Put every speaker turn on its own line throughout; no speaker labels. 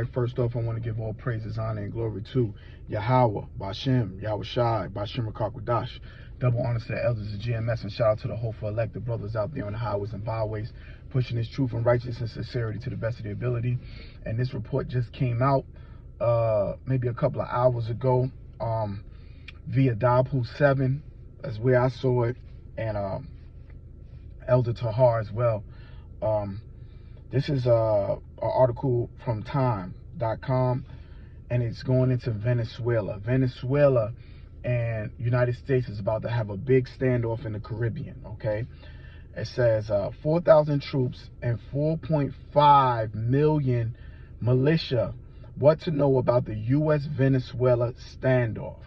right, first off, I want to give all praises, honor, and glory to Yahweh, Bashem, Yahweh Shai, Bashem Rakakwadash. Double honor to the elders of GMS, and shout out to the hopeful elected brothers out there on the highways and byways, pushing this truth and righteousness and sincerity to the best of their ability. And this report just came out maybe a couple of hours ago via Dabhu 7, that's where I saw it, and Elder Tahar as well. This is an article from time.com, and it's going into Venezuela. Venezuela and United States is about to have a big standoff in the Caribbean, okay? It says 4,000 troops and 4.5 million militia. What to know about the U.S.-Venezuela standoff.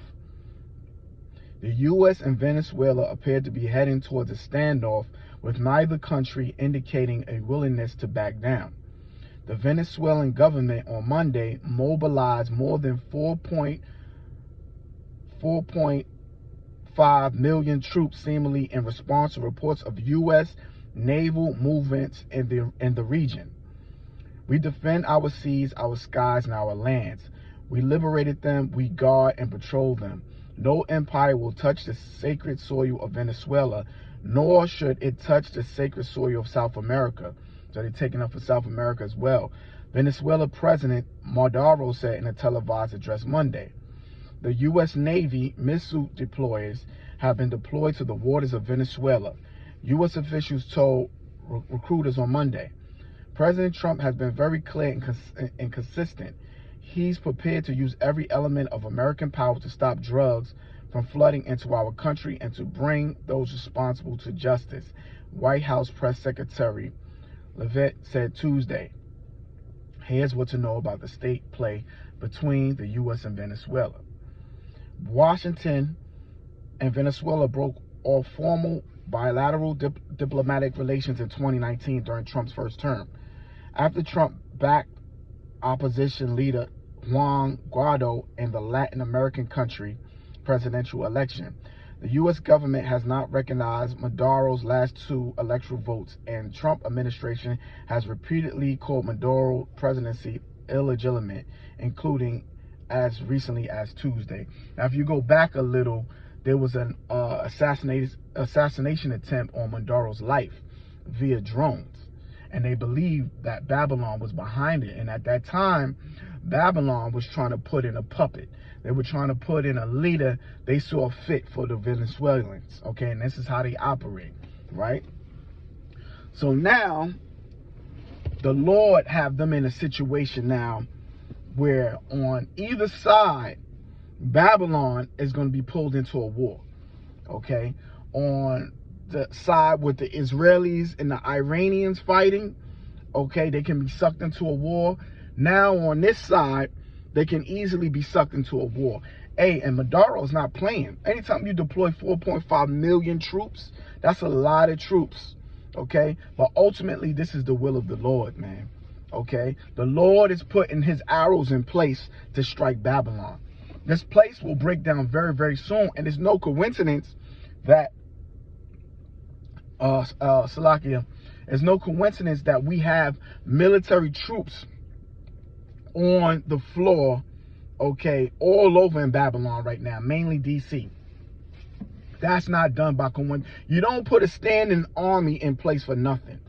The U.S. and Venezuela appear to be heading towards a standoff, with neither country indicating a willingness to back down. The Venezuelan government on Monday mobilized more than 4.5 million troops, seemingly in response to reports of U.S. naval movements in the region. We defend our seas, our skies, and our lands. We liberated them, we guard and patrol them. No empire will touch the sacred soil of Venezuela, nor should it touch the sacred soil of South America. So they're taking up for South America as well. Venezuela President Maduro said in a televised address Monday. The U.S. Navy missile deployers have been deployed to the waters of Venezuela, U.S. officials told recruiters on Monday. President Trump has been very clear and consistent. He's prepared to use every element of American power to stop drugs from flooding into our country and to bring those responsible to justice, White House Press Secretary Leavitt said Tuesday. Here's what to know about the state play between the U.S. and Venezuela. Washington and Venezuela broke off formal bilateral diplomatic relations in 2019 during Trump's first term, after Trump backed opposition leader Juan Guaido in the Latin American country presidential election. The U.S. government has not recognized Maduro's last two electoral votes, and Trump administration has repeatedly called Maduro's presidency illegitimate, including as recently as Tuesday. Now, if you go back a little, there was an assassination attempt on Maduro's life via drones, and they believe that Babylon was behind it. And at that time, Babylon was trying to put in a puppet. They were trying to put in a leader they saw fit for the Venezuelans, okay? And this is how they operate, right? So now, the Lord have them in a situation now where on either side, Babylon is going to be pulled into a war, okay? On the side with the Israelis and the Iranians fighting, okay, they can be sucked into a war. Now on this side, they can easily be sucked into a war. Hey, and Maduro's not playing. Anytime you deploy 4.5 million troops, that's a lot of troops, okay? But ultimately, this is the will of the Lord, man, okay? The Lord is putting his arrows in place to strike Babylon. This place will break down very, very soon, and it's no coincidence that, Salakia, it's no coincidence that we have military troops on the floor, okay, all over in Babylon right now, mainly DC. That's not done by coincidence. You don't put a standing army in place for nothing.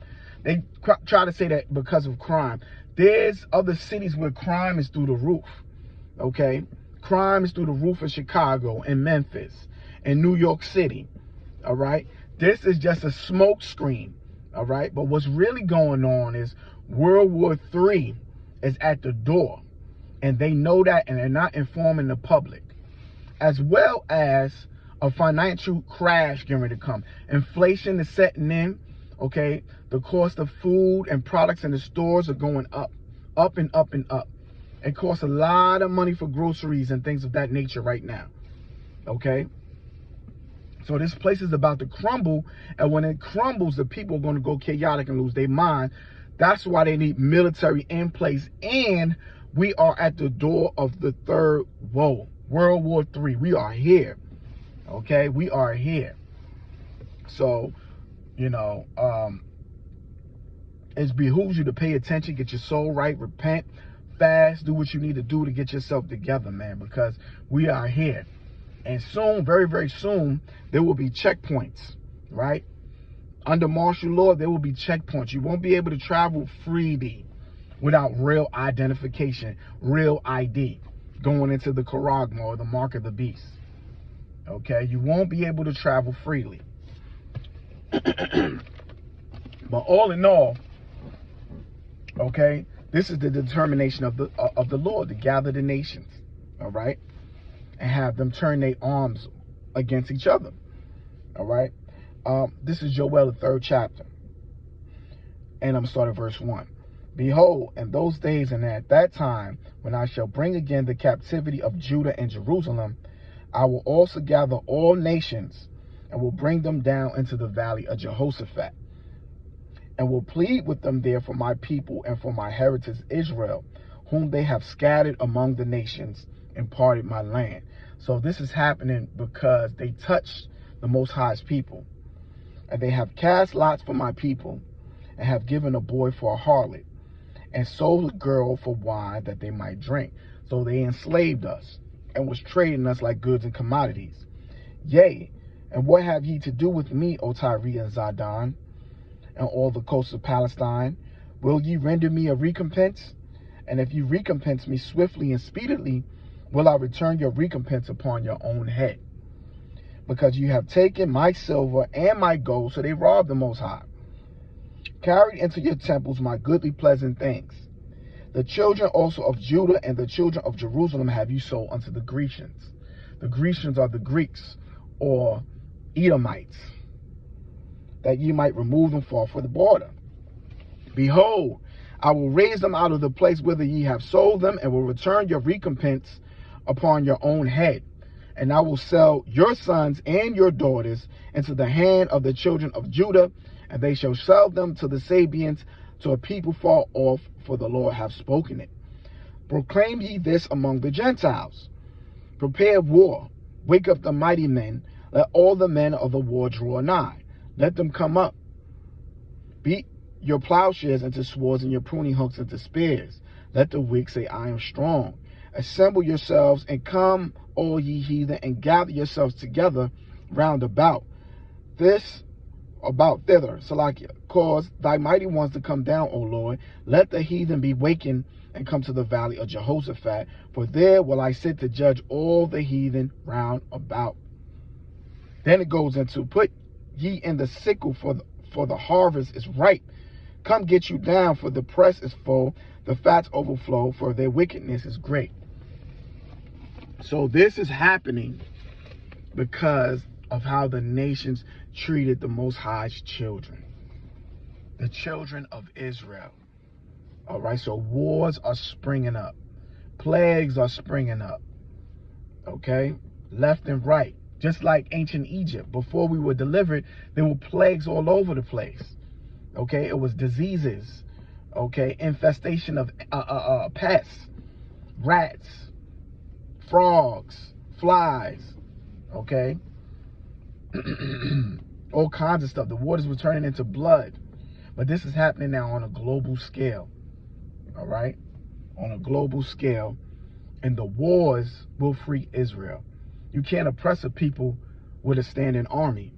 They try to say that because of crime. There's other cities where crime is through the roof, okay? Crime is through the roof in Chicago and Memphis and New York City, all right? This is just a smoke screen, all right? But what's really going on is World War III is at the door, and they know that, and they're not informing the public, as well as a financial crash getting ready to come. Inflation is setting in, okay? The cost of food and products in the stores are going up and up and up. It costs a lot of money for groceries and things of that nature right now, okay? So this place is about to crumble, and when it crumbles, the people are going to go chaotic and lose their mind. That's why they need military in place, and we are at the door of the third woe, World War III. We are here, okay? We are here. So, you know, it behooves you to pay attention, get your soul right, repent, fast, do what you need to do to get yourself together, man, because we are here. And soon, very, very soon, there will be checkpoints, right? Under martial law, there will be checkpoints. You won't be able to travel freely without real identification, real ID, going into the Charagma or the Mark of the Beast. Okay, you won't be able to travel freely. But all in all, okay, this is the determination of the Lord to gather the nations, all right, and have them turn their arms against each other, all right. This is Joel, the 3rd chapter, and I'm starting verse 1. Behold, in those days and at that time, when I shall bring again the captivity of Judah and Jerusalem, I will also gather all nations and will bring them down into the valley of Jehoshaphat, and will plead with them there for my people and for my heritage Israel, whom they have scattered among the nations and parted my land. So this is happening because they touched the Most High's people, and they have cast lots for my people, and have given a boy for a harlot, and sold a girl for wine that they might drink. So they enslaved us, and was trading us like goods and commodities. Yea, and what have ye to do with me, O Tyre and Zidon, and all the coasts of Palestine? Will ye render me a recompense? And if you recompense me swiftly and speedily, will I return your recompense upon your own head? Because you have taken my silver and my gold, so they robbed the Most High, carried into your temples my goodly pleasant things. The children also of Judah and the children of Jerusalem have you sold unto the Grecians. The Grecians are the Greeks, or Edomites, that ye might remove them far for the border. Behold, I will raise them out of the place whither ye have sold them, and will return your recompense upon your own head. And I will sell your sons and your daughters into the hand of the children of Judah, and they shall sell them to the Sabeans, to a people far off, for the Lord hath spoken it. Proclaim ye this among the Gentiles. Prepare war, wake up the mighty men, let all the men of the war draw nigh. Let them come up. Beat your plowshares into swords and your pruning hooks into spears. Let the weak say, I am strong. Assemble yourselves and come, all ye heathen, and gather yourselves together round about thither, Salakia, cause thy mighty ones to come down, O Lord. Let the heathen be wakened and come to the valley of Jehoshaphat, for there will I sit to judge all the heathen round about. Then it goes into, put ye in the sickle, for the harvest is ripe. Come get you down, for the press is full, the fats overflow, for their wickedness is great. So this is happening because of how the nations treated the Most High's children, the children of Israel. All right, so wars are springing up. Plagues are springing up, okay, left and right. Just like ancient Egypt, before we were delivered, there were plagues all over the place, okay? It was diseases, okay, infestation of pests, rats, frogs, flies, okay? All kinds of stuff. The waters were turning into blood. But this is happening now on a global scale, all right? On a global scale. And the wars will free Israel. You can't oppress a people with a standing army,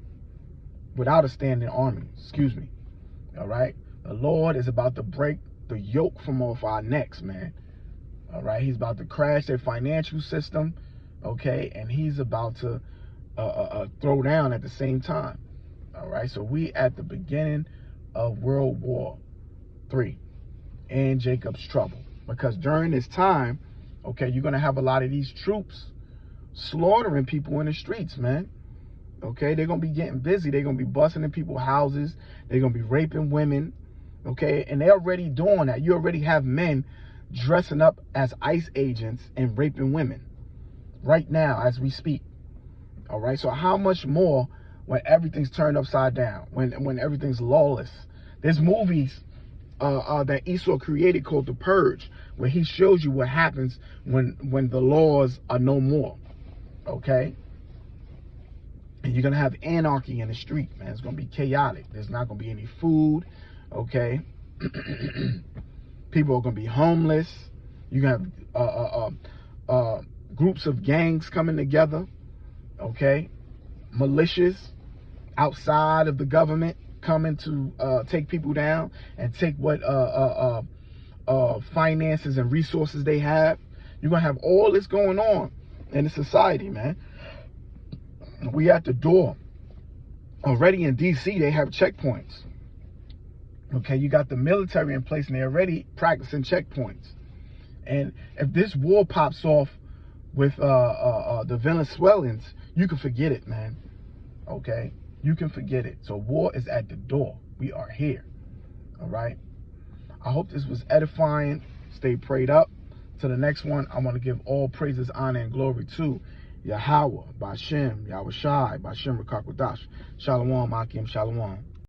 without a standing army, excuse me, all right? The Lord is about to break the yoke from off our necks, man, all right? He's about to crash their financial system, okay? And he's about to throw down at the same time, all right? So we at the beginning of World War III and Jacob's trouble, because during this time, okay, you're going to have a lot of these troops slaughtering people in the streets, man. Okay, they're going to be getting busy. They're going to be busting in people's houses. They're going to be raping women, okay? And they're already doing that. You already have men dressing up as ICE agents and raping women right now as we speak, all right? So how much more when everything's turned upside down, when everything's lawless? There's movies that Esau created called The Purge, where he shows you what happens when the laws are no more, okay? And you're going to have anarchy in the street, man. It's going to be chaotic. There's not going to be any food, okay? People are going to be homeless, You can have groups of gangs coming together, okay? Militias outside of the government coming to take people down and take what finances and resources they have. You're gonna have all this going on in the society, man. We at the door. Already in DC, they have checkpoints. Okay, you got the military in place and they're already practicing checkpoints. And if this war pops off with the Venezuelans, you can forget it, man. Okay, you can forget it. So war is at the door. We are here. All right. I hope this was edifying. Stay prayed up. To the next one, I want to give all praises, honor, and glory to Yahweh, Bashem, Yahweh Shai, Bashem Rakakwadash. Shalom, Akim, Shalom.